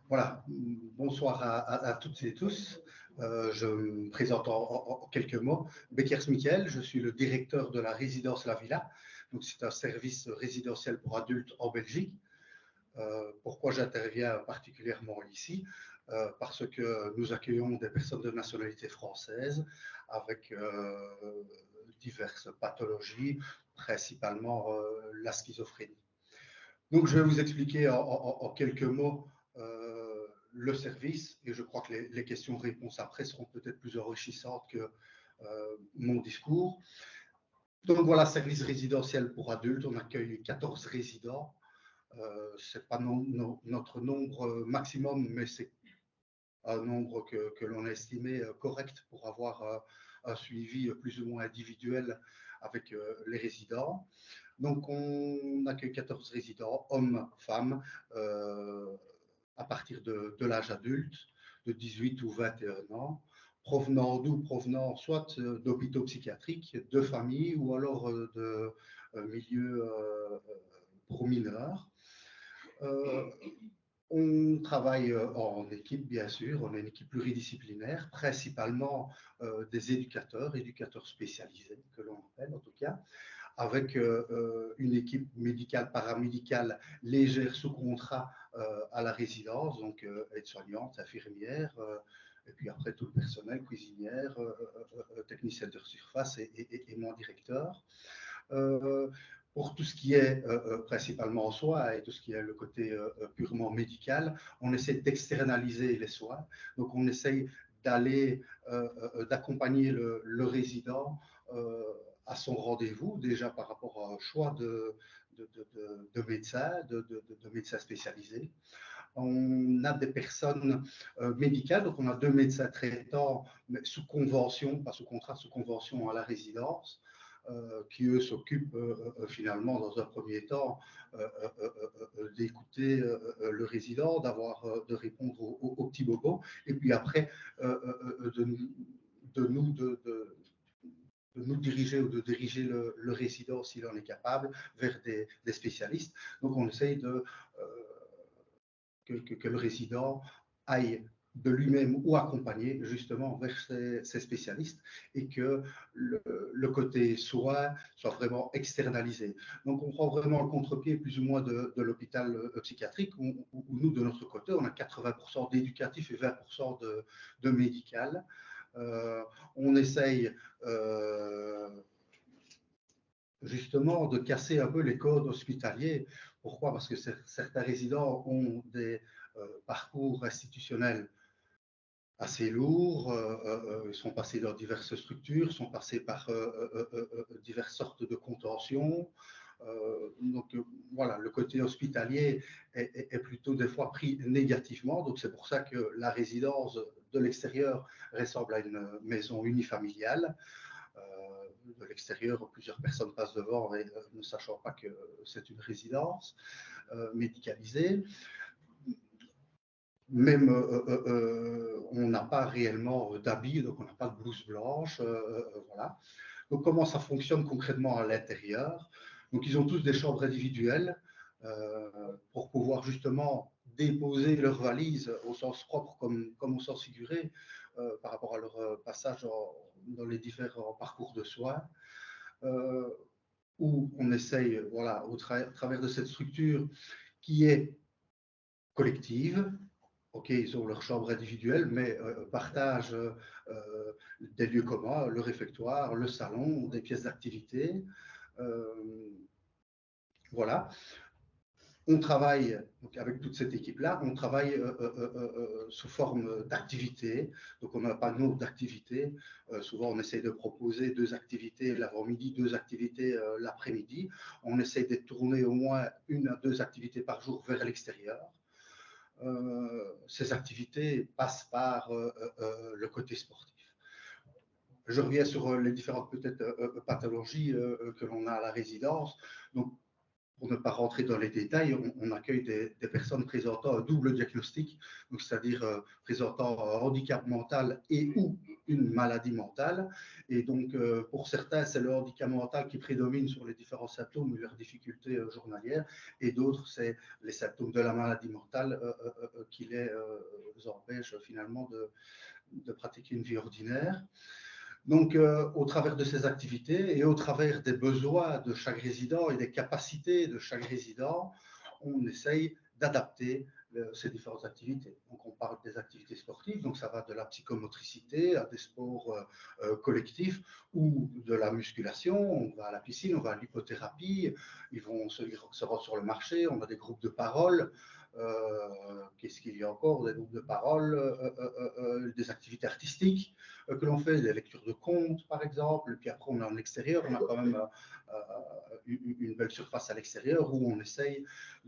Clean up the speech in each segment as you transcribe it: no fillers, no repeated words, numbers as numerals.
Voilà, bonsoir à toutes et tous. Je me présente en quelques mots. Beckers Michael, je suis le directeur de la résidence La Villa. Donc, c'est un service résidentiel pour adultes en Belgique. Pourquoi j'interviens particulièrement ici? Parce que nous accueillons des personnes de nationalité française avec diverses pathologies, principalement la schizophrénie. Donc, je vais vous expliquer en quelques mots le service, et je crois que les questions-réponses après seront peut-être plus enrichissantes que mon discours. Donc voilà, service résidentiel pour adultes, on accueille 14 résidents. Ce n'est pas notre nombre maximum, mais c'est un nombre que l'on a estimé correct pour avoir un suivi plus ou moins individuel avec les résidents. Donc, on accueille 14 résidents, hommes, femmes, à partir de l'âge adulte, de 18 ou 21 ans, provenant soit d'hôpitaux psychiatriques, de familles ou alors de milieux pour mineurs. On travaille en équipe, bien sûr, on est une équipe pluridisciplinaire, principalement des éducateurs spécialisés, que l'on appelle en tout cas, avec une équipe médicale, paramédicale légère sous contrat à la résidence, donc aide-soignante, infirmière, et puis après tout le personnel, cuisinière, technicienne de surface et mon directeur. Pour tout ce qui est principalement en soins et tout ce qui est le côté purement médical, on essaie d'externaliser les soins. Donc, on essaye d'accompagner le résident à son rendez-vous, déjà par rapport à un choix de médecins spécialisés. On a des personnes médicales, donc on a 2 médecins traitants mais sous convention, pas sous contrat, sous convention à la résidence, qui eux s'occupent finalement dans un premier temps d'écouter le résident, de répondre aux petits bobos, et puis après de nous diriger ou de diriger le résident, s'il en est capable, vers des spécialistes. Donc, on essaye que le résident aille de lui-même ou accompagner justement vers ces spécialistes et que le côté soin soit vraiment externalisé. Donc, on prend vraiment le contre-pied plus ou moins de l'hôpital psychiatrique où nous, de notre côté, on a 80% d'éducatif et 20% de médical. On essaye justement de casser un peu les codes hospitaliers. Pourquoi? Parce que certains résidents ont des parcours institutionnels assez lourds, ils sont passés dans diverses structures, sont passés par diverses sortes de contentions. Donc voilà, le côté hospitalier est plutôt des fois pris négativement. Donc c'est pour ça que la résidence de l'extérieur ressemble à une maison unifamiliale. De l'extérieur, plusieurs personnes passent devant et ne sachant pas que c'est une résidence médicalisée. Même on n'a pas réellement d'habits, donc on n'a pas de blouse blanche. Voilà. Donc comment ça fonctionne concrètement à l'intérieur? Donc ils ont tous des chambres individuelles pour pouvoir justement déposer leurs valises au sens propre comme au sens figuré par rapport à leur passage dans les différents parcours de soins. Où on essaye, voilà, au travers de cette structure qui est collective. Ok, ils ont leur chambre individuelle, mais partagent des lieux communs, le réfectoire, le salon, des pièces d'activité. Voilà. On travaille donc, avec toute cette équipe-là, on travaille sous forme d'activités. Donc, on n'a pas de nombre d'activités. Souvent, on essaie de proposer 2 activités l'avant-midi, 2 activités l'après-midi. On essaie de tourner au moins 1 à 2 activités par jour vers l'extérieur. Ces activités passent par le côté sportif. Je reviens sur les différentes peut-être pathologies que l'on a à la résidence. Donc, pour ne pas rentrer dans les détails, on accueille des personnes présentant un double diagnostic, c'est-à-dire présentant un handicap mental et ou une maladie mentale. Et donc, pour certains, c'est le handicap mental qui prédomine sur les différents symptômes ou leurs difficultés journalières, et d'autres, c'est les symptômes de la maladie mentale qui les empêchent finalement de pratiquer une vie ordinaire. Donc, au travers de ces activités et au travers des besoins de chaque résident et des capacités de chaque résident, on essaye d'adapter ces différentes activités. Donc, on parle des activités sportives, donc ça va de la psychomotricité à des sports collectifs ou de la musculation. On va à la piscine, on va à l'hypothérapie, ils vont se rendre sur le marché, on a des groupes de parole. Qu'est-ce qu'il y a encore? Des groupes de parole, des activités artistiques que l'on fait, des lectures de contes par exemple, puis après on est en extérieur, on a quand même une belle surface à l'extérieur où on essaye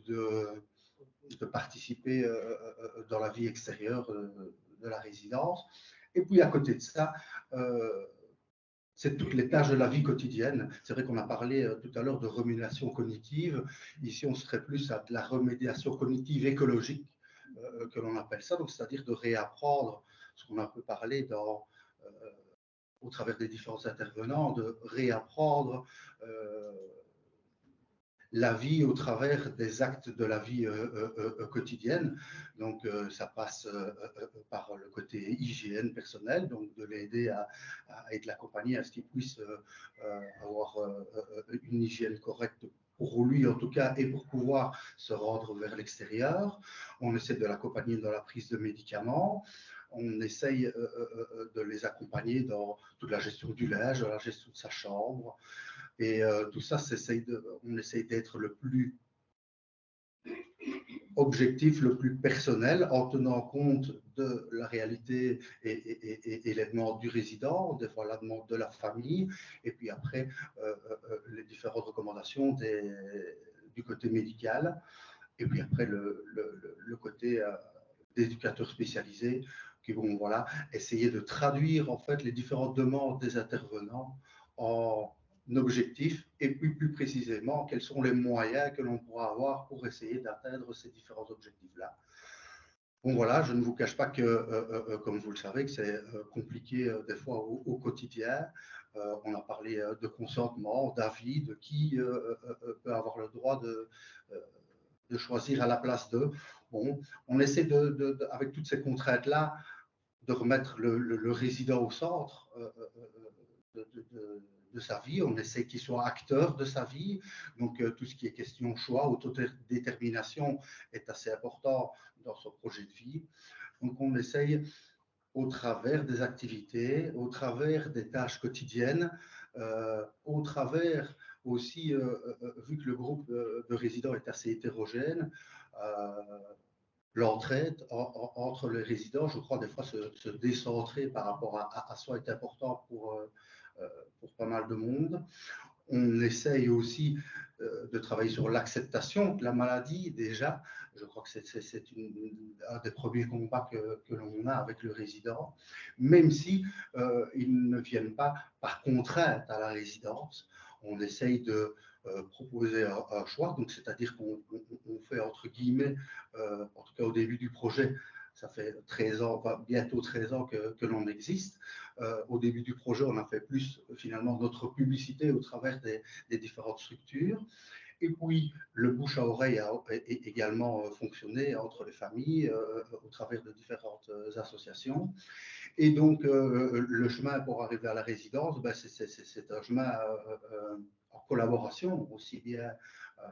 de participer dans la vie extérieure de la résidence. Et puis à côté de ça, c'est toutes les tâches de la vie quotidienne. C'est vrai qu'on a parlé tout à l'heure de remédiation cognitive. Ici, on serait plus à de la remédiation cognitive écologique, que l'on appelle ça, donc c'est-à-dire de réapprendre ce qu'on a un peu parlé au travers des différents intervenants, de réapprendre la vie au travers des actes de la vie quotidienne. Donc, ça passe par le côté hygiène personnelle, donc de l'aider et de l'accompagner à ce qu'il puisse avoir une hygiène correcte pour lui en tout cas, et pour pouvoir se rendre vers l'extérieur. On essaie de l'accompagner dans la prise de médicaments. On essaye de les accompagner dans toute la gestion du linge, la gestion de sa chambre. Et tout ça, on essaye d'être le plus objectif, le plus personnel, en tenant compte de la réalité et les demandes du résident, des fois la demande de la famille, et puis après les différentes recommandations du côté médical, et puis après le côté d'éducateurs spécialisés qui vont essayer de traduire en fait les différentes demandes des intervenants en objectifs, et puis plus précisément quels sont les moyens que l'on pourra avoir pour essayer d'atteindre ces différents objectifs-là. Bon voilà, je ne vous cache pas que, comme vous le savez, que c'est compliqué des fois au quotidien. On a parlé de consentement, d'avis, de qui peut avoir le droit de choisir à la place d'eux. Bon, on essaie avec toutes ces contraintes-là, de remettre le résident au centre de sa vie. On essaie qu'il soit acteur de sa vie. Donc, tout ce qui est question choix, autodétermination est assez important dans son projet de vie. Donc, on essaye au travers des activités, au travers des tâches quotidiennes, au travers aussi, vu que le groupe de résidents est assez hétérogène, l'entraide entre les résidents, je crois, des fois se décentrer par rapport à soi est important pour pas mal de monde. On essaye aussi de travailler sur l'acceptation de la maladie déjà. Je crois que c'est un des premiers combats que l'on a avec le résident, même si ils ne viennent pas par contrainte à la résidence. On essaye de proposer un choix, donc c'est-à-dire qu'on fait entre guillemets, en tout cas au début du projet, ça fait 13 ans, bientôt 13 ans que l'on existe. Au début du projet, on a fait plus finalement notre publicité au travers des différentes structures. Et puis, le bouche à oreille a également fonctionné entre les familles au travers de différentes associations. Et donc, le chemin pour arriver à la résidence, c'est un chemin en collaboration aussi bien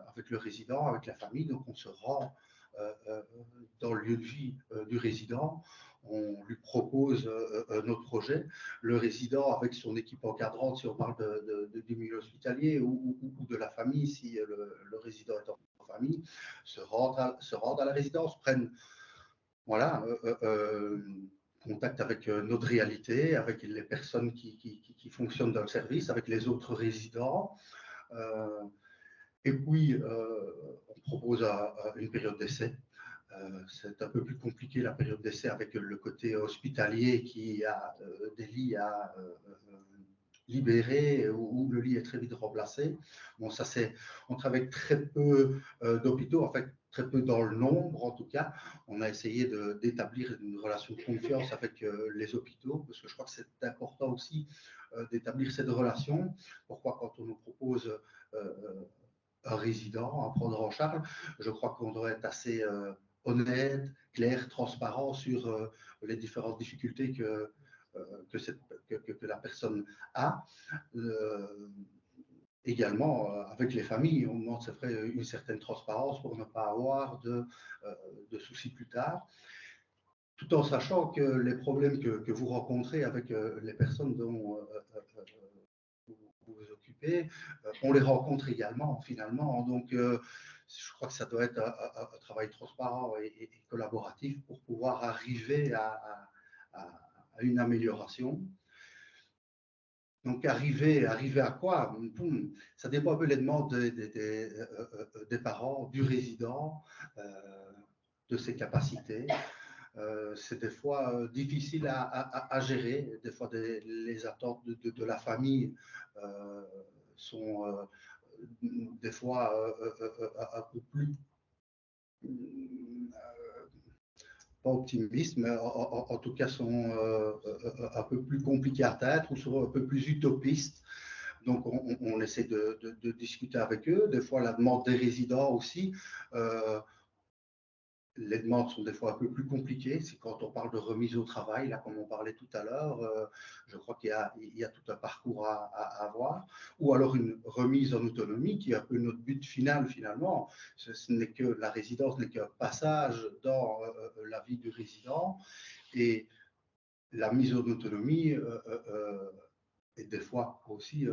avec le résident, avec la famille. Donc, on se rend dans le lieu de vie du résident, on lui propose notre projet. Le résident, avec son équipe encadrante, si on parle du milieu hospitalier ou de la famille, si le résident est en famille, se rendent à la résidence, prennent contact avec notre réalité, avec les personnes qui fonctionnent dans le service, avec les autres résidents. Et puis, on propose une période d'essai. C'est un peu plus compliqué la période d'essai avec le côté hospitalier qui a des lits à libéré ou le lit est très vite remplacé. Bon, ça c'est, on travaille avec très peu d'hôpitaux, en fait très peu dans le nombre en tout cas. On a essayé d'établir une relation de confiance avec les hôpitaux, parce que je crois que c'est important aussi d'établir cette relation. Pourquoi quand on nous propose un résident à prendre en charge, je crois qu'on doit être assez honnête, clair, transparent sur les différentes difficultés que la personne a. Également, avec les familles, on demande, c'est vrai, une certaine transparence pour ne pas avoir de soucis plus tard, tout en sachant que les problèmes que vous rencontrez avec les personnes dont vous vous occupez, on les rencontre également, finalement. Donc, je crois que ça doit être un travail transparent et collaboratif pour pouvoir arriver à une amélioration. Donc, arriver à quoi? Ça dépend un peu des demandes des parents, du résident, de ses capacités. C'est des fois difficile à gérer. Des fois, les attentes de la famille sont des fois un peu plus pas optimistes, mais en tout cas sont un peu plus compliqués à atteindre ou sont un peu plus utopistes. Donc, on essaie de discuter avec eux. Des fois, la demande des résidents aussi. Les demandes sont des fois un peu plus compliquées. C'est quand on parle de remise au travail, là, comme on parlait tout à l'heure, je crois qu'il y a tout un parcours à avoir. Ou alors une remise en autonomie, qui est un peu notre but final, finalement. Ce n'est que la résidence, n'est qu'un passage dans la vie du résident. Et la mise en autonomie est des fois aussi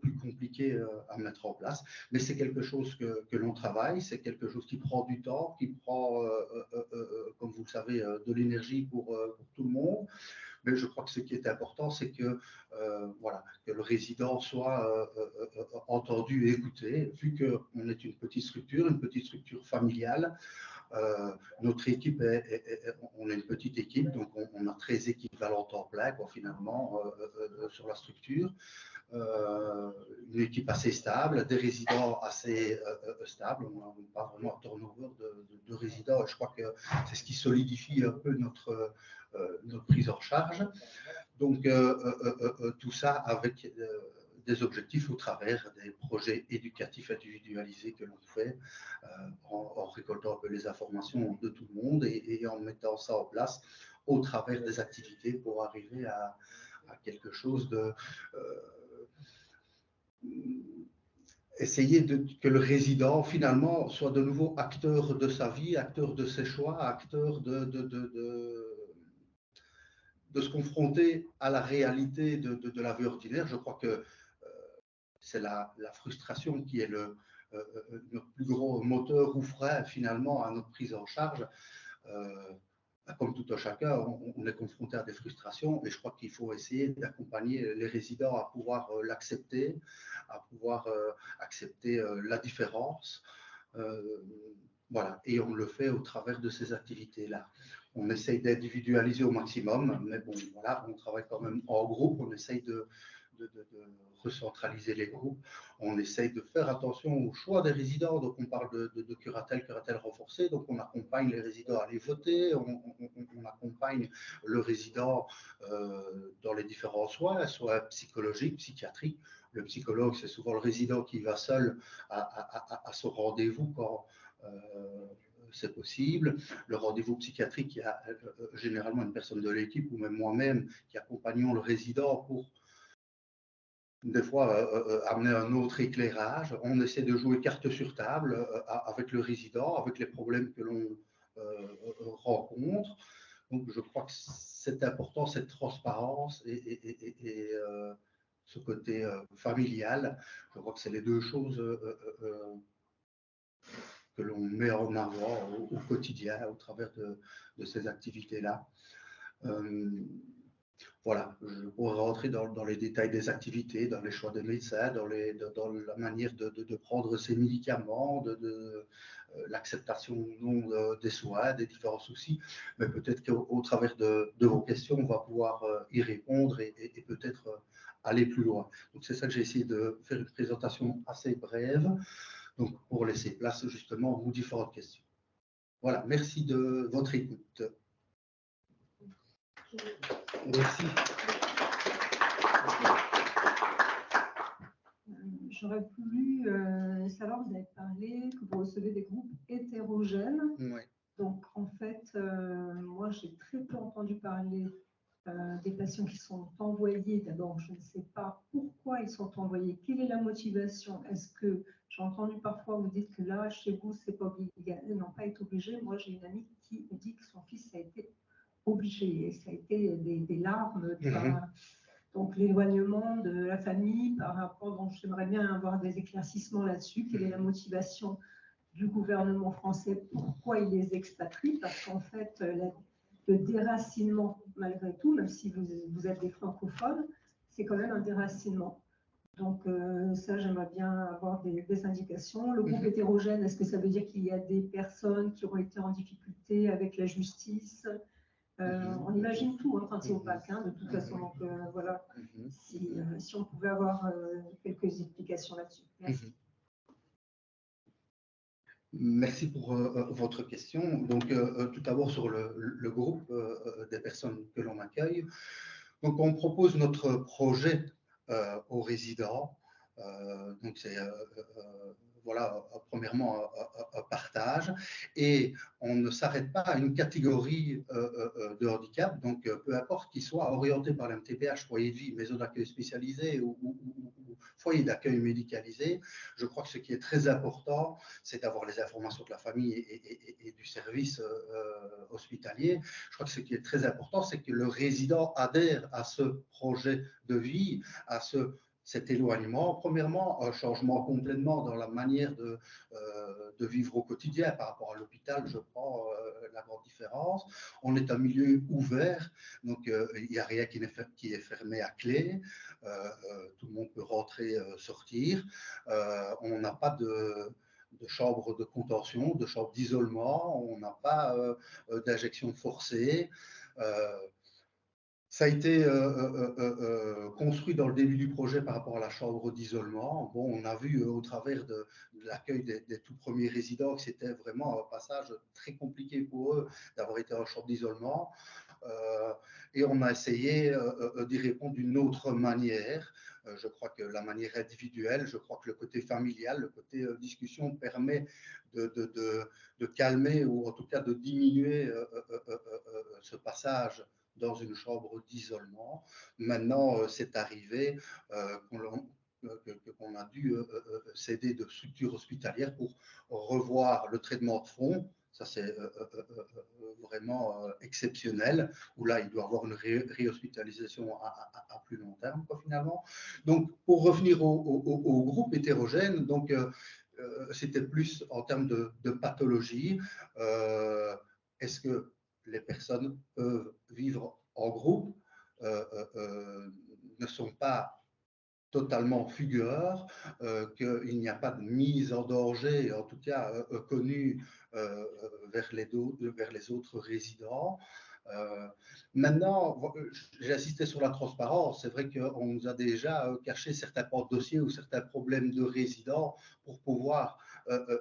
plus compliqué à mettre en place. Mais c'est quelque chose que l'on travaille, c'est quelque chose qui prend du temps, qui prend, comme vous le savez, de l'énergie pour tout le monde. Mais je crois que ce qui est important, c'est que, voilà, que le résident soit entendu et écouté, vu qu'on est une petite structure familiale. Notre équipe, on est une petite équipe, donc on a 13 équivalents temps plein, quoi, finalement, sur la structure. Une équipe assez stable, des résidents assez stables. On n'a pas vraiment un turnover de résidents. Je crois que c'est ce qui solidifie un peu notre prise en charge. Donc, tout ça avec des objectifs au travers des projets éducatifs individualisés que l'on fait, en récoltant un peu les informations de tout le monde et en mettant ça en place au travers des activités pour arriver à quelque chose de... essayer que le résident, finalement, soit de nouveau acteur de sa vie, acteur de ses choix, acteur de se confronter à la réalité de la vie ordinaire. Je crois que c'est la frustration qui est notre plus gros moteur ou frein finalement à notre prise en charge. Comme tout un chacun, on est confronté à des frustrations et je crois qu'il faut essayer d'accompagner les résidents à pouvoir l'accepter, à pouvoir accepter la différence. Voilà, et on le fait au travers de ces activités-là. On essaye d'individualiser au maximum, mais bon, voilà, on travaille quand même en groupe, on essaye de recentraliser les groupes, on essaye de faire attention au choix des résidents, donc on parle de curatelle renforcée, donc on accompagne les résidents à aller voter, on accompagne le résident dans les différents soins, soit psychologiques, psychiatriques. Le psychologue, c'est souvent le résident qui va seul à son rendez-vous quand c'est possible. Le rendez-vous psychiatrique, il y a généralement une personne de l'équipe ou même moi-même qui accompagnons le résident pour des fois amener un autre éclairage. On essaie de jouer carte sur table avec le résident, avec les problèmes que l'on rencontre. Donc je crois que c'est important, cette transparence et ce côté familial. Je crois que c'est les deux choses que l'on met en avant au quotidien au travers de ces activités-là. Voilà, je pourrais rentrer dans les détails des activités, dans les choix des médecins, dans la manière de prendre ses médicaments, l'acceptation ou non des soins, des différents soucis, mais peut-être qu'au travers de vos questions, on va pouvoir y répondre et peut-être aller plus loin. Donc c'est ça que j'ai essayé de faire une présentation assez brève, donc pour laisser place justement aux différentes questions. Voilà, merci de votre écoute. Merci. J'aurais voulu savoir, vous avez parlé que vous recevez des groupes hétérogènes. Ouais. Donc, en fait, moi, j'ai très peu entendu parler des patients qui sont envoyés. D'abord, je ne sais pas pourquoi ils sont envoyés. Quelle est la motivation? Est-ce que j'ai entendu parfois vous dites que là, chez vous, c'est pas obligé, non pas être obligé. Moi, j'ai une amie qui me dit que son fils a été obligé et ça a été des larmes. Donc, l'éloignement de la famille par rapport, donc j'aimerais bien avoir des éclaircissements là-dessus. Quelle est la motivation du gouvernement français? Pourquoi il les expatrie? Parce qu'en fait, le déracinement, malgré tout, même si vous êtes des francophones, c'est quand même un déracinement. Donc, ça, j'aimerais bien avoir des indications. Le groupe hétérogène, est-ce que ça veut dire qu'il y a des personnes qui ont été en difficulté avec la justice? On imagine tout quand c'est opaque, de toute façon. Donc, voilà, si on pouvait avoir quelques explications là-dessus. Merci. Merci pour votre question. Donc, tout d'abord sur le groupe des personnes que l'on accueille. Donc, on propose notre projet aux résidents. Donc, c'est voilà, premièrement, un partage. Et on ne s'arrête pas à une catégorie de handicap. Donc, peu importe qu'il soit orienté par l'MTPH, foyer de vie, maison d'accueil spécialisée ou foyer d'accueil médicalisé, je crois que ce qui est très important, c'est d'avoir les informations de la famille et du service hospitalier. Je crois que ce qui est très important, c'est que le résident adhère à ce projet de vie, à cet éloignement. Premièrement, un changement complètement dans la manière de vivre au quotidien par rapport à l'hôpital, je prends la grande différence. On est un milieu ouvert, donc il n'y a rien qui est fermé à clé. Tout le monde peut rentrer, sortir. On n'a pas de chambre de contention, de chambre d'isolement, on n'a pas d'injection forcée. Ça a été construit dans le début du projet par rapport à la chambre d'isolement. Bon, on a vu au travers de l'accueil des tout premiers résidents que c'était vraiment un passage très compliqué pour eux d'avoir été en chambre d'isolement. Et on a essayé d'y répondre d'une autre manière. Je crois que la manière individuelle, je crois que le côté familial, le côté discussion permet de calmer ou en tout cas de diminuer ce passage dans une chambre d'isolement. Maintenant, c'est arrivé qu'on a dû céder de structures hospitalières pour revoir le traitement de fond. Ça, c'est vraiment exceptionnel, où là, il doit y avoir une réhospitalisation à plus long terme, quoi, finalement. Donc, pour revenir au groupe hétérogène, donc, c'était plus en termes de pathologie. Est-ce que les personnes peuvent vivre en groupe, ne sont pas totalement fugueurs, qu'il n'y a pas de mise en danger, en tout cas connue vers les autres résidents. Maintenant, j'ai insisté sur la transparence. C'est vrai qu'on nous a déjà caché certains dossiers ou certains problèmes de résidents pour pouvoir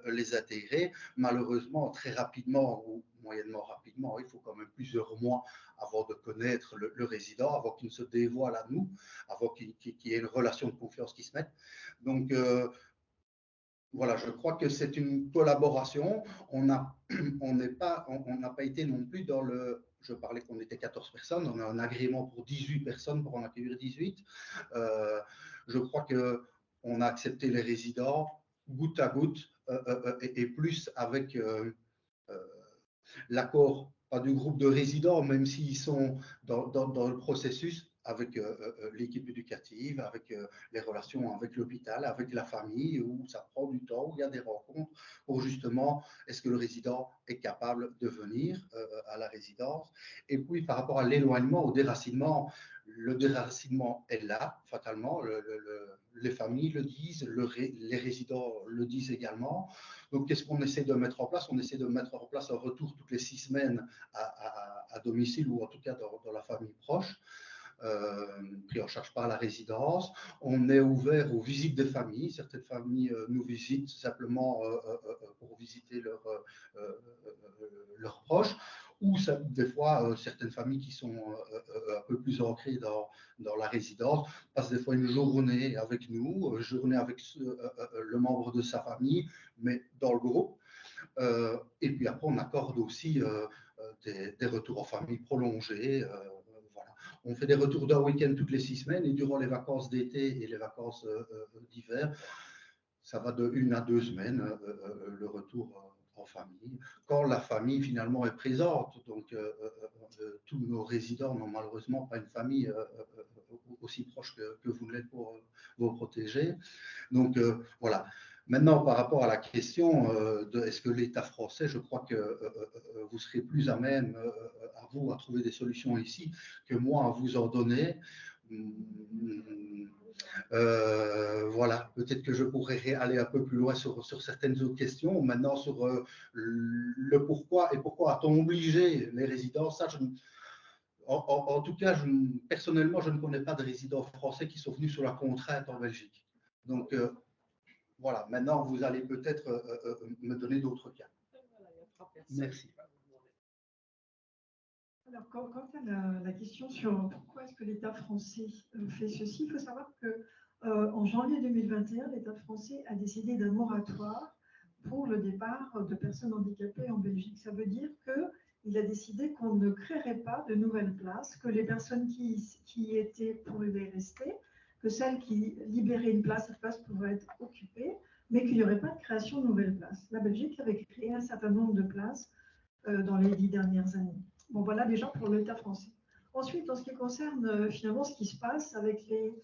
les intégrer. Malheureusement, très rapidement ou moyennement rapidement, il faut quand même plusieurs mois avant de connaître le résident, avant qu'il ne se dévoile à nous, avant qu'il y ait une relation de confiance qui se mette. Donc, voilà, je crois que c'est une collaboration. On n'a pas été non plus dans le... Je parlais qu'on était 14 personnes, on a un agrément pour 18 personnes pour en accueillir 18. Je crois qu'on a accepté les résidents goutte à goutte et plus avec l'accord, pas du groupe de résidents, même s'ils sont dans le processus, avec l'équipe éducative, avec les relations avec l'hôpital, avec la famille, où ça prend du temps, où il y a des rencontres pour justement, est-ce que le résident est capable de venir à la résidence. Et puis, par rapport à l'éloignement, au déracinement, le déracinement est là, fatalement. Les familles le disent, les résidents le disent également. Donc, qu'est-ce qu'on essaie de mettre en place? On essaie de mettre en place un retour toutes les 6 semaines à domicile, ou en tout cas dans la famille proche, pris en charge par la résidence. On est ouvert aux visites des familles. Certaines familles nous visitent simplement pour visiter leurs proches, ou des fois, certaines familles qui sont un peu plus ancrées dans la résidence passent des fois une journée avec nous, une journée avec le membre de sa famille, mais dans le groupe. Et puis après, on accorde aussi des retours en famille prolongés. Voilà. On fait des retours d'un week-end toutes les 6 semaines, et durant les vacances d'été et les vacances d'hiver, ça va de 1 à 2 semaines, le retour en famille, quand la famille finalement est présente. Donc, tous nos résidents n'ont malheureusement pas une famille aussi proche que vous l'êtes pour vos protégés. Donc, voilà. Maintenant, par rapport à la question de est-ce que l'État français, je crois que vous serez plus à même, à vous, à trouver des solutions ici que moi à vous en donner. Voilà, peut-être que je pourrais aller un peu plus loin sur certaines autres questions. Maintenant, sur le pourquoi, et pourquoi a-t-on obligé les résidents, ça, en tout cas, personnellement, je ne connais pas de résidents français qui sont venus sous la contrainte en Belgique. Donc, voilà, maintenant, vous allez peut-être me donner d'autres cas. Merci. Alors, quant à la question sur pourquoi est-ce que l'État français fait ceci, il faut savoir qu'en janvier 2021, l'État français a décidé d'un moratoire pour le départ de personnes handicapées en Belgique. Ça veut dire qu'il a décidé qu'on ne créerait pas de nouvelles places, que les personnes qui étaient pouvaient rester, que celles qui libéraient une place, cette place pouvait être occupée, mais qu'il n'y aurait pas de création de nouvelles places. La Belgique avait créé un certain nombre de places dans les 10 dernières années. Bon, voilà déjà pour l'État français. Ensuite, en ce qui concerne finalement ce qui se passe avec les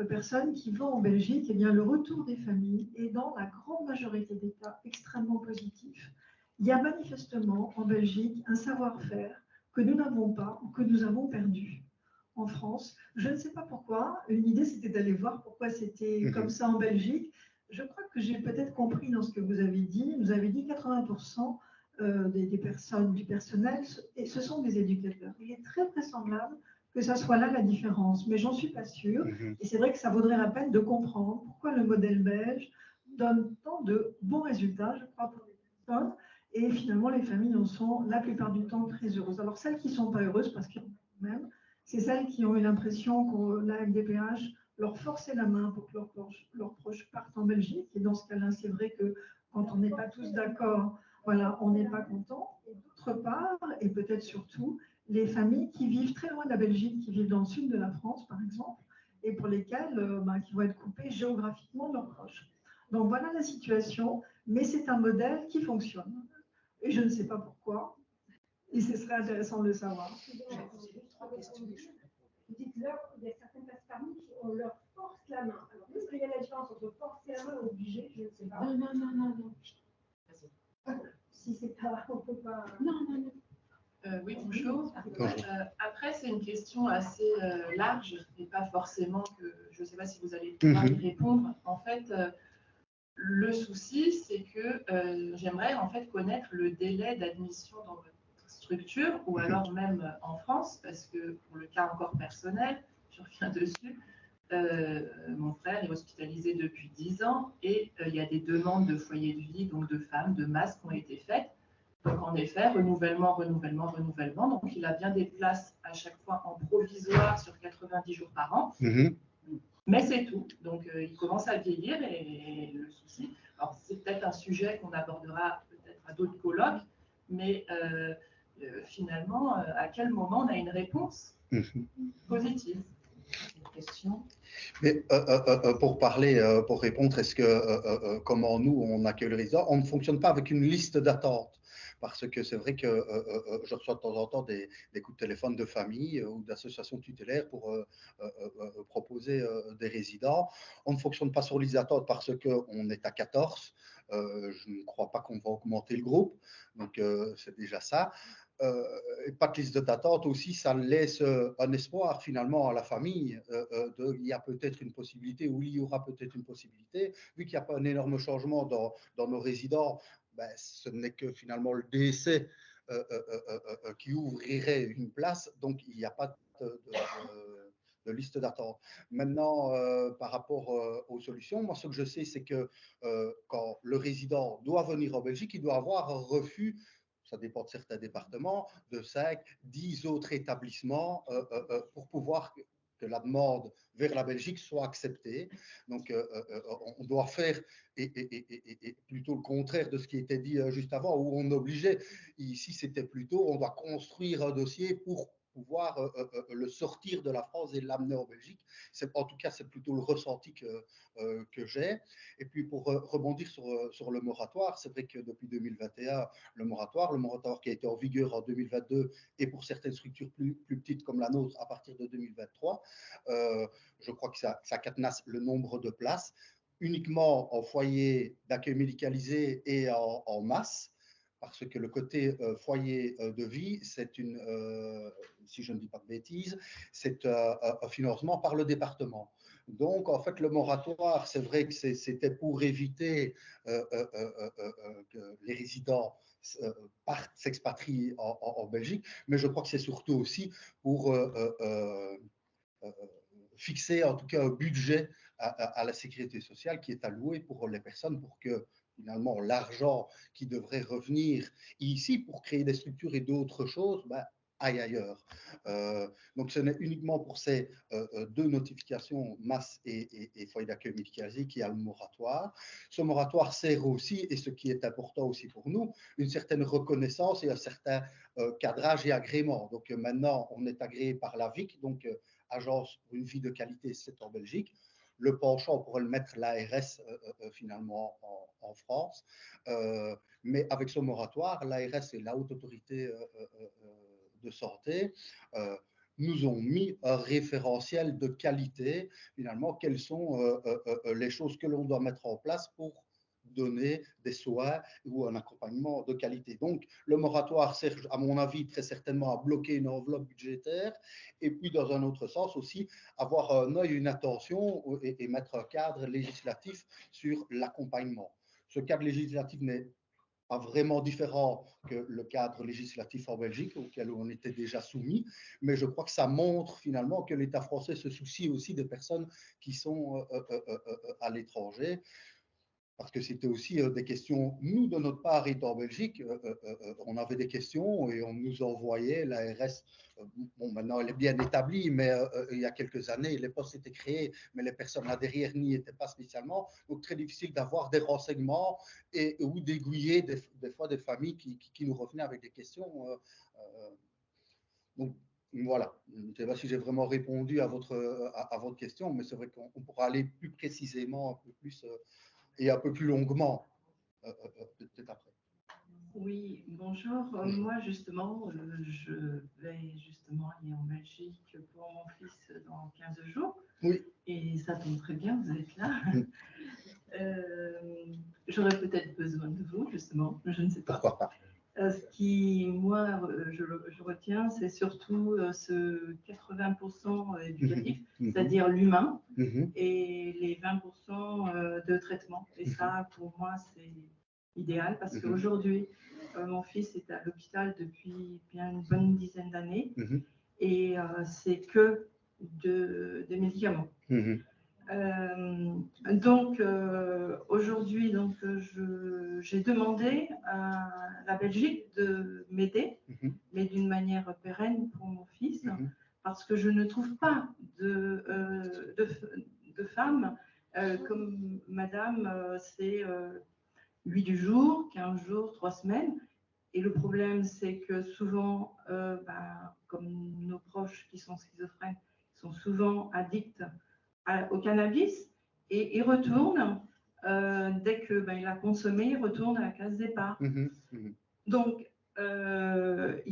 personnes qui vont en Belgique, eh bien, le retour des familles est dans la grande majorité des cas extrêmement positif. Il y a manifestement en Belgique un savoir-faire que nous n'avons pas ou que nous avons perdu en France. Je ne sais pas pourquoi. Une idée, c'était d'aller voir pourquoi c'était comme ça en Belgique. Je crois que j'ai peut-être compris dans ce que vous avez dit. Vous avez dit 80% des personnes, du personnel, et ce sont des éducateurs. Il est très vraisemblable que ça soit là la différence, mais j'en suis pas sûre. Et c'est vrai que ça vaudrait la peine de comprendre pourquoi le modèle belge donne tant de bons résultats, je crois, pour les personnes, et finalement les familles en sont la plupart du temps très heureuses. Alors celles qui ne sont pas heureuses, parce que même, c'est celles qui ont eu l'impression que la MDPH leur forçait la main pour que leurs proches partent en Belgique. Et dans ce cas-là, c'est vrai que quand on n'est pas tous d'accord, voilà, on n'est pas content. Et d'autre part, et peut-être surtout, les familles qui vivent très loin de la Belgique, qui vivent dans le sud de la France, par exemple, et pour lesquelles qui vont être coupées géographiquement de leurs proches. Donc voilà la situation, mais c'est un modèle qui fonctionne. Et je ne sais pas pourquoi, et ce serait intéressant de le savoir. Vous dites là, il y a certaines familles qui on leur force la main. Alors, est-ce qu'il y a la différence entre forcer la main et obliger? Je ne sais pas. Non. Si c'est pas, on peut pas. Non. Oui, bonjour. Après, c'est une question assez large et pas forcément que je ne sais pas si vous allez pouvoir y répondre. En fait, le souci, c'est que j'aimerais en fait connaître le délai d'admission dans votre structure ou alors même en France, parce que pour le cas encore personnel, je reviens dessus. Mon frère est hospitalisé depuis 10 ans et il y a des demandes de foyer de vie, donc de femmes, de masques qui ont été faites. Donc en effet, renouvellement. Donc il a bien des places à chaque fois en provisoire sur 90 jours par an. Mais c'est tout. Donc il commence à vieillir et le souci, alors c'est peut-être un sujet qu'on abordera peut-être à d'autres colloques, mais finalement, à quel moment on a une réponse positive? Question. Mais pour répondre, est-ce que comment nous on accueille le résident, on ne fonctionne pas avec une liste d'attente. parce que c'est vrai que je reçois de temps en temps des coups de téléphone de famille ou d'associations tutélaires pour proposer des résidents. On ne fonctionne pas sur liste d'attente parce qu'on est à 14. Je ne crois pas qu'on va augmenter le groupe, donc c'est déjà ça. Et pas de liste d'attente aussi, ça laisse un espoir finalement à la famille. Il y a peut-être une possibilité, ou il y aura peut-être une possibilité, vu qu'il n'y a pas un énorme changement dans nos résidents, ben, ce n'est que finalement le décès qui ouvrirait une place, donc il n'y a pas de liste d'attente. Maintenant, par rapport aux solutions, moi ce que je sais, c'est que quand le résident doit venir en Belgique, il doit avoir un refus, ça dépend de certains départements, de 5, 10 autres établissements pour pouvoir que la demande vers la Belgique soit acceptée. Donc, on doit faire et plutôt le contraire de ce qui était dit juste avant, où on obligeait. Ici, c'était plutôt, on doit construire un dossier pour pouvoir le sortir de la France et l'amener en Belgique. En tout cas, c'est plutôt le ressenti que j'ai. Et puis, pour rebondir sur le moratoire, c'est vrai que depuis 2021, le moratoire qui a été en vigueur en 2022 et pour certaines structures plus petites comme la nôtre à partir de 2023, je crois que ça cadenasse le nombre de places uniquement en foyer d'accueil médicalisé et en masse, parce que le côté foyer de vie, c'est si je ne dis pas de bêtises, c'est un financement par le département. Donc, en fait, le moratoire, c'est vrai que c'était pour éviter que les résidents s'expatrient en Belgique, mais je crois que c'est surtout aussi pour fixer en tout cas un budget à la sécurité sociale qui est alloué pour les personnes pour que finalement l'argent qui devrait revenir ici pour créer des structures et d'autres choses, ben, aille ailleurs. Donc ce n'est uniquement pour ces deux notifications, masse et foyer d'accueil médicalisé, qu'il y a le moratoire. Ce moratoire sert aussi, et ce qui est important aussi pour nous, une certaine reconnaissance et un certain cadrage et agrément. Donc maintenant, on est agréé par la VIC, donc Agence pour une vie de qualité, c'est en Belgique. Le penchant, on pourrait le mettre l'ARS finalement en France. Mais avec ce moratoire, l'ARS et la Haute Autorité de Santé nous ont mis un référentiel de qualité, finalement, quelles sont les choses que l'on doit mettre en place pour donner des soins ou un accompagnement de qualité. Donc, le moratoire sert, à mon avis, très certainement à bloquer une enveloppe budgétaire et puis, dans un autre sens aussi, avoir un œil, une attention et mettre un cadre législatif sur l'accompagnement. Ce cadre législatif n'est pas vraiment différent que le cadre législatif en Belgique, auquel on était déjà soumis, mais je crois que ça montre finalement que l'État français se soucie aussi des personnes qui sont à l'étranger. Parce que c'était aussi des questions, nous de notre part étant en Belgique, on avait des questions et on nous envoyait l'ARS. Bon, maintenant elle est bien établie, mais il y a quelques années, les postes étaient créés, mais les personnes là derrière n'y étaient pas spécialement. Donc très difficile d'avoir des renseignements ou d'aiguiller des fois des familles qui nous revenaient avec des questions. Donc voilà, je ne sais pas si j'ai vraiment répondu à votre question, mais c'est vrai qu'on pourra aller plus précisément, un peu plus et un peu plus longuement peut-être après. Oui, bonjour. Moi, justement, je vais justement aller en Belgique pour mon fils dans 15 jours. Oui. Et ça tombe très bien, vous êtes là. J'aurais peut-être besoin de vous, justement, je ne sais pas. Pourquoi pas. Ce qui, moi, je retiens, c'est surtout ce 80% éducatif, c'est-à-dire l'humain, et les 20% de traitement. Et ça, pour moi, c'est idéal parce qu'aujourd'hui, mon fils est à l'hôpital depuis bien une bonne dizaine d'années et c'est que des médicaments. Donc aujourd'hui, j'ai demandé à la Belgique de m'aider, mais d'une manière pérenne pour mon fils, parce que je ne trouve pas de femmes comme madame, c'est 8 du jour, 15 jours, 3 semaines. Et le problème, c'est que souvent, comme nos proches qui sont schizophrènes, sont souvent addicts au cannabis et il retourne, dès qu'il a consommé, il retourne à la case départ. Donc,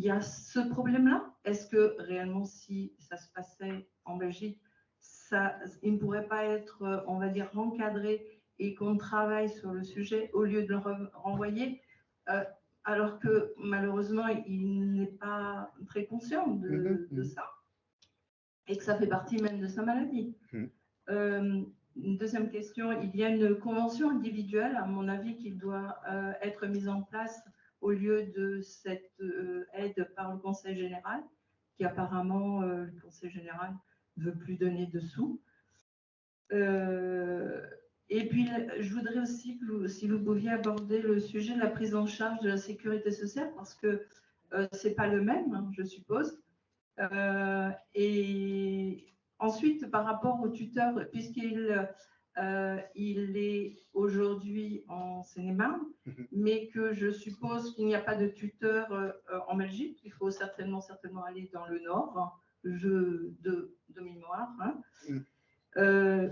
y a ce problème-là. Est-ce que réellement, si ça se passait en Belgique, il ne pourrait pas être, on va dire, encadré et qu'on travaille sur le sujet au lieu de le renvoyer, alors que malheureusement, il n'est pas très conscient de ça et que ça fait partie même de sa maladie. Une deuxième question, il y a une convention individuelle, à mon avis, qui doit être mise en place au lieu de cette aide par le Conseil général, qui apparemment, le Conseil général ne veut plus donner de sous. Et puis, je voudrais aussi que si vous pouviez aborder le sujet de la prise en charge de la sécurité sociale, parce que ce n'est pas le même, hein, je suppose. Et ensuite, par rapport au tuteur, puisqu'il il est aujourd'hui en Seine-et-Marne, mais que je suppose qu'il n'y a pas de tuteur en Belgique, il faut certainement aller dans le Nord, de mémoire. Hein.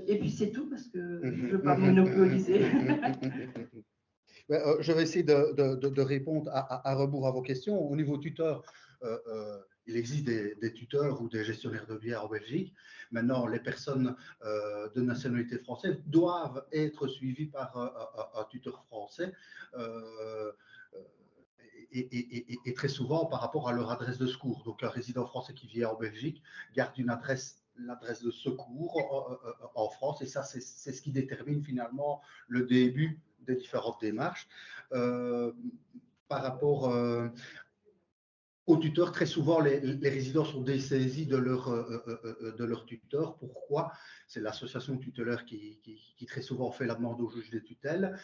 Et puis c'est tout, parce que je ne veux pas monopoliser. Je vais essayer de répondre à rebours à vos questions. Au niveau tuteur, il existe des tuteurs ou des gestionnaires de biens en Belgique. Maintenant, les personnes de nationalité française doivent être suivies par un tuteur français et très souvent par rapport à leur adresse de secours. Donc, un résident français qui vit en Belgique garde l'adresse de secours en France, et ça, c'est ce qui détermine finalement le début des différentes démarches. Par rapport aux tuteurs, très souvent, les résidents sont dessaisis de leur tuteur. Pourquoi? C'est l'association tutélaire qui très souvent fait la demande au juge des tutelles,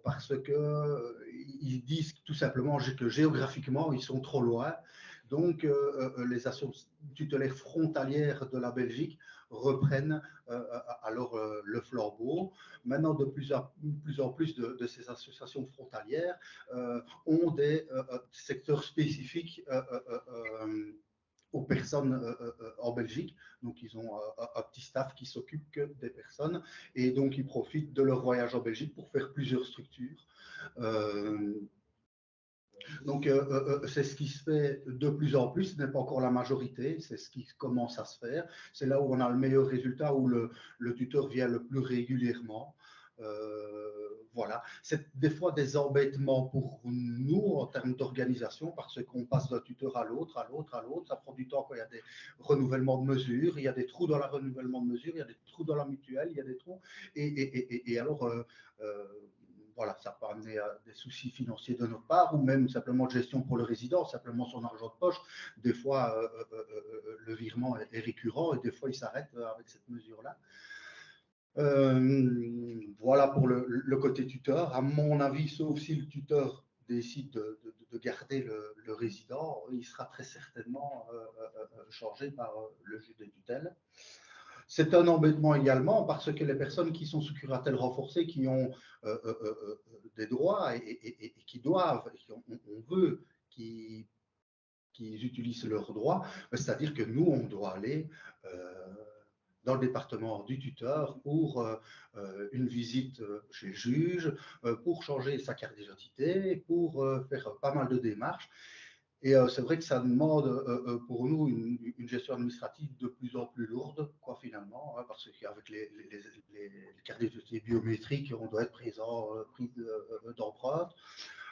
parce qu'ils disent tout simplement que géographiquement, ils sont trop loin. Donc, les associations tutélaires frontalières de la Belgique reprennent alors le flambeau. Maintenant, de plus en plus de ces associations frontalières ont des secteurs spécifiques aux personnes en Belgique. Donc, ils ont un petit staff qui s'occupe que des personnes, et donc ils profitent de leur voyage en Belgique pour faire plusieurs structures. Donc, c'est ce qui se fait de plus en plus. Ce n'est pas encore la majorité, c'est ce qui commence à se faire. C'est là où on a le meilleur résultat, où le tuteur vient le plus régulièrement. Voilà. C'est des fois des embêtements pour nous en termes d'organisation, parce qu'on passe d'un tuteur à l'autre. Ça prend du temps quand il y a des renouvellements de mesures, il y a des trous dans le renouvellement de mesures, il y a des trous dans la mutuelle, il y a des trous. Et alors, voilà, ça peut amener à des soucis financiers de notre part, ou même simplement de gestion pour le résident, simplement son argent de poche. Des fois, le virement est récurrent, et des fois, il s'arrête avec cette mesure-là. Voilà pour le côté tuteur. À mon avis, sauf si le tuteur décide de garder le résident, il sera très certainement changé par le juge des tutelles. C'est un embêtement également, parce que les personnes qui sont sous curatelle renforcée, qui ont des droits et qui doivent, on veut qu'ils utilisent leurs droits, c'est-à-dire que nous, on doit aller dans le département du tuteur pour une visite chez le juge, pour changer sa carte d'identité, pour faire pas mal de démarches. Et c'est vrai que ça demande pour nous une gestion administrative de plus en plus lourde, quoi, finalement, hein, parce qu'avec les cartes d'identité biométriques, on doit être présent, prise d'empreinte.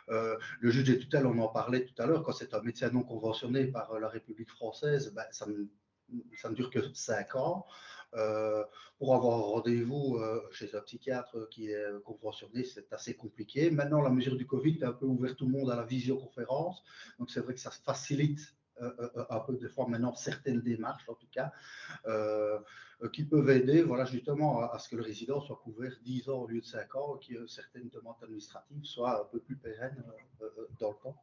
Le juge des tutelles, on en parlait tout à l'heure, quand c'est un médecin non conventionné par la République française, ben, ça ne dure que 5 ans. Pour avoir un rendez-vous chez un psychiatre qui est conventionné, c'est assez compliqué. Maintenant, la mesure du Covid a un peu ouvert tout le monde à la visioconférence. Donc, c'est vrai que ça facilite un peu, des fois, maintenant, certaines démarches, en tout cas, qui peuvent aider, voilà, justement, à ce que le résident soit couvert 10 ans au lieu de 5 ans, et que certaines demandes administratives soient un peu plus pérennes dans le temps.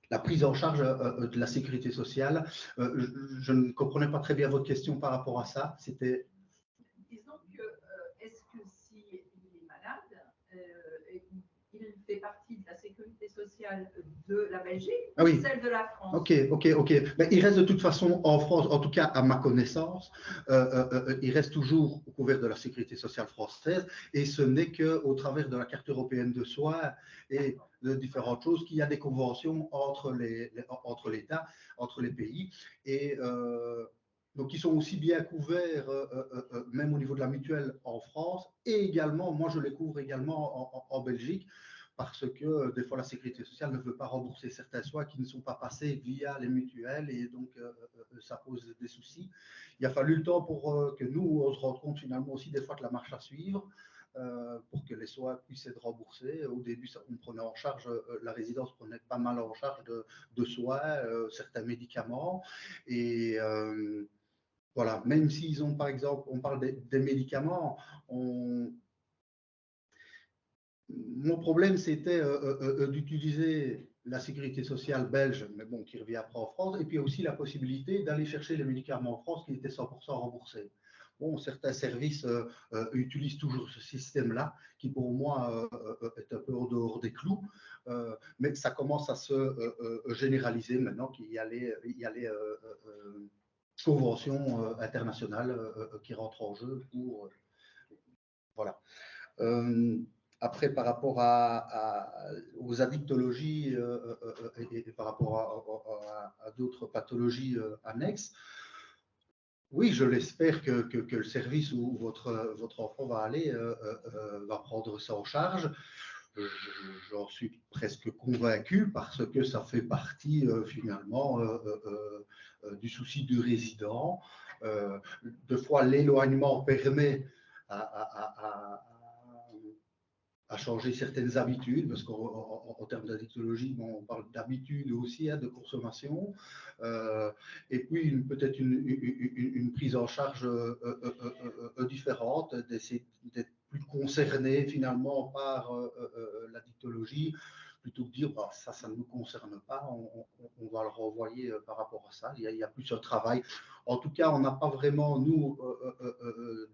La prise en charge de la sécurité sociale, je ne comprenais pas très bien votre question par rapport à ça. C'était. Disons que, est-ce que s'il est malade, il fait partie de la sécurité sociale de la Belgique Ah oui. ou celle de la France? Ok. Mais il reste de toute façon en France, en tout cas à ma connaissance, il reste toujours au couvert de la sécurité sociale française, et ce n'est qu'au travers de la carte européenne de soins et de différentes choses qu'il y a des conventions entre l'État, entre les pays, et donc ils sont aussi bien couverts, même au niveau de la mutuelle en France, et également, moi je les couvre également en Belgique, parce que des fois la sécurité sociale ne veut pas rembourser certains soins qui ne sont pas passés via les mutuelles, et donc ça pose des soucis. Il a fallu le temps pour que nous, on se rende compte finalement aussi des fois de la marche à suivre, pour que les soins puissent être remboursés. Au début, on prenait en charge, la résidence prenait pas mal en charge de soins, certains médicaments, et voilà, même s'ils ont, par exemple, on parle des médicaments, mon problème, c'était d'utiliser la sécurité sociale belge, mais bon, qui revient après en France, et puis aussi la possibilité d'aller chercher les médicaments en France qui étaient 100% remboursés. Bon, certains services utilisent toujours ce système-là, qui pour moi est un peu en dehors des clous, mais ça commence à se généraliser maintenant qu'il y a les conventions internationales qui rentrent en jeu pour voilà. Après, par rapport aux addictologies et par rapport à d'autres pathologies annexes, oui, je l'espère que le service où votre enfant va aller va prendre ça en charge. J'en suis presque convaincu, parce que ça fait partie finalement du souci du résident. Deux fois, l'éloignement permet à changer certaines habitudes, parce qu'en termes d'addictologie, bon, on parle d'habitude aussi, hein, de consommation, et puis peut-être une prise en charge différente, d'essayer d'être plus concerné finalement par l'addictologie, plutôt que de dire bah, ça ne nous concerne pas, on va le renvoyer par rapport à ça. Il y a plus un travail. En tout cas, on n'a pas vraiment, nous,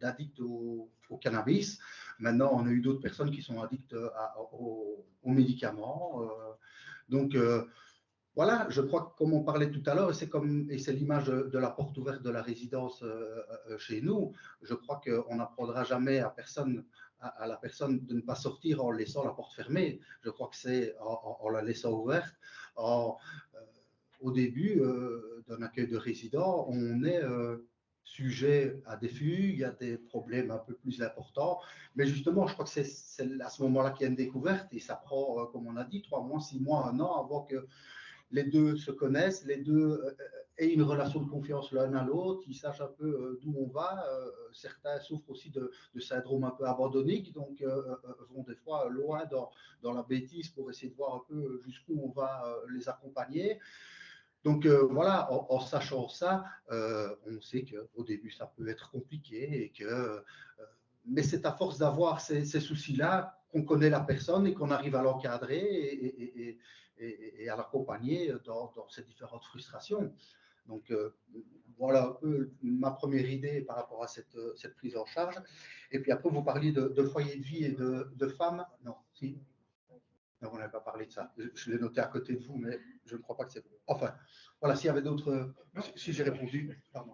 d'addicts au cannabis. Maintenant, on a eu d'autres personnes qui sont addictes aux médicaments. Donc, voilà, je crois que comme on parlait tout à l'heure, et c'est l'image de la porte ouverte de la résidence chez nous, je crois qu'on n'apprendra jamais à la personne de ne pas sortir en laissant la porte fermée. Je crois que c'est en la laissant ouverte. Au début d'un accueil de résidents, on est sujet à des fugues, à des problèmes un peu plus importants. Mais justement, je crois que c'est à ce moment-là qu'il y a une découverte, et ça prend, comme on a dit, 3 mois, 6 mois, 1 an avant que les deux se connaissent, les deux aient une relation de confiance l'un à l'autre, ils sachent un peu d'où on va. Certains souffrent aussi de syndrome un peu abandonnique, donc vont des fois loin dans la bêtise pour essayer de voir un peu jusqu'où on va les accompagner. Donc voilà, en sachant ça, on sait qu'au début, ça peut être compliqué, mais c'est à force d'avoir ces soucis-là qu'on connaît la personne et qu'on arrive à l'encadrer et à l'accompagner dans ces différentes frustrations. Donc voilà un peu ma première idée par rapport à cette prise en charge. Et puis après, vous parliez de foyer de vie et de femmes. Non, si. Non, on n'avait pas parlé de ça. Je l'ai noté à côté de vous, mais je ne crois pas que c'est bon. Enfin, voilà, s'il y avait d'autres... Si j'ai répondu, pardon.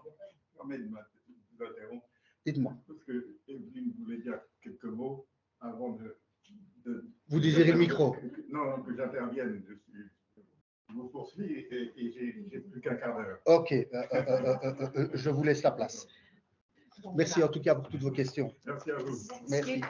Dites-moi. Parce que Evelyne voulait dire quelques mots avant de vous désirez le micro. Non, que j'intervienne. Je vous poursuis et j'ai plus qu'un quart d'heure. Ok, je vous laisse la place. Merci en tout cas pour toutes vos questions. Merci à vous. Merci.